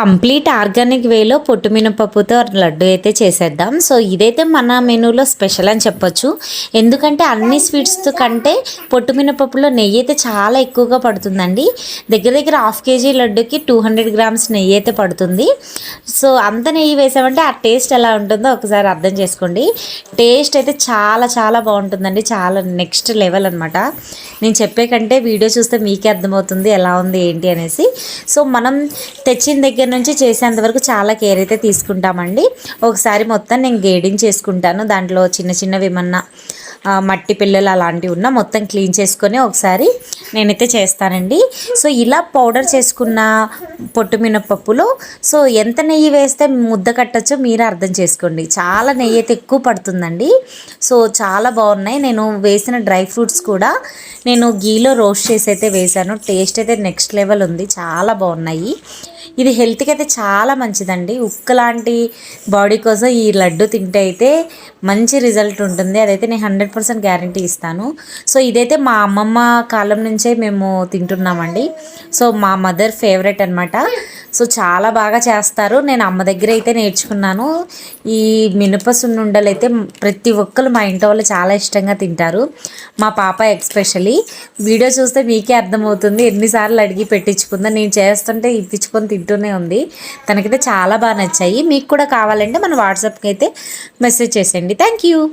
Complete organic వేలో పొట్టు మినపప్పుతో లడ్డు అయితే చేసేద్దాం. సో ఇదైతే మన మెనూలో స్పెషల్ అని చెప్పొచ్చు. ఎందుకంటే అన్ని స్వీట్స్ కంటే పొట్టు మినపప్పులో నెయ్యి అయితే చాలా ఎక్కువగా పడుతుందండి. దగ్గర దగ్గర 1/2 kg లడ్డుకి 200 grams నెయ్యి అయితే పడుతుంది. సో అంత నెయ్యి వేసామంటే ఆ టేస్ట్ ఎలా ఉంటుందో ఒకసారి అర్థం చేసుకోండి. టేస్ట్ అయితే చాలా చాలా బాగుంటుందండి. చాలా నెక్స్ట్ లెవెల్ అనమాట. నేను చెప్పే కంటే వీడియో చూస్తే మీకే అర్థమవుతుంది ఎలా ఉంది ఏంటి అనేసి. సో మనం తెచ్చిన దగ్గర నుంచి చేసేంత వరకు చాలా కేర్ అయితే తీసుకుంటామండి. ఒకసారి మొత్తం నేను గేడింగ్ చేసుకుంటాను. దాంట్లో చిన్న చిన్నవి ఏమన్నా మట్టి పిల్లలు అలాంటివి ఉన్నా మొత్తం క్లీన్ చేసుకొని ఒకసారి నేనైతే చేస్తానండి. సో ఇలా పౌడర్ చేసుకున్న పొట్టు మినపప్పులో సో ఎంత నెయ్యి వేస్తే ముద్ద కట్టచ్చో మీరే అర్థం చేసుకోండి. చాలా నెయ్యి అయితే ఎక్కువ పడుతుందండి. సో చాలా బాగున్నాయి. నేను వేసిన డ్రై ఫ్రూట్స్ కూడా నేను గీలో రోస్ట్ చేసి అయితే వేసాను. టేస్ట్ అయితే నెక్స్ట్ లెవెల్ ఉంది. చాలా బాగున్నాయి. ఇది హెల్త్కి అయితే చాలా మంచిదండి. ఉక్క లాంటి బాడీ కోసం ఈ లడ్డు తింటే అయితే మంచి రిజల్ట్ ఉంటుంది. అదైతే నేను 100% గ్యారంటీ ఇస్తాను. సో ఇదైతే మా అమ్మమ్మ కాలం నుంచే మేము తింటున్నామండి. సో మా మదర్ ఫేవరెట్ అనమాట. సో చాలా బాగా చేస్తారు. నేను అమ్మ దగ్గర అయితే నేర్చుకున్నాను. ఈ మినప సున్నుండలు అయితే ప్రతి ఒక్కరు మా ఇంటి వాళ్ళు చాలా ఇష్టంగా తింటారు. మా పాప ఎక్స్పెషలీ. వీడియో చూస్తే మీకే అర్థమవుతుంది ఎన్నిసార్లు అడిగి పెట్టించుకుందా. నేను చేస్తుంటే ఇప్పించుకొని తింటూనే ఉంది. తనకైతే చాలా బాగా నచ్చాయి. మీకు కూడా కావాలంటే మన వాట్సాప్కి అయితే మెసేజ్ చేసేయండి. Thank you.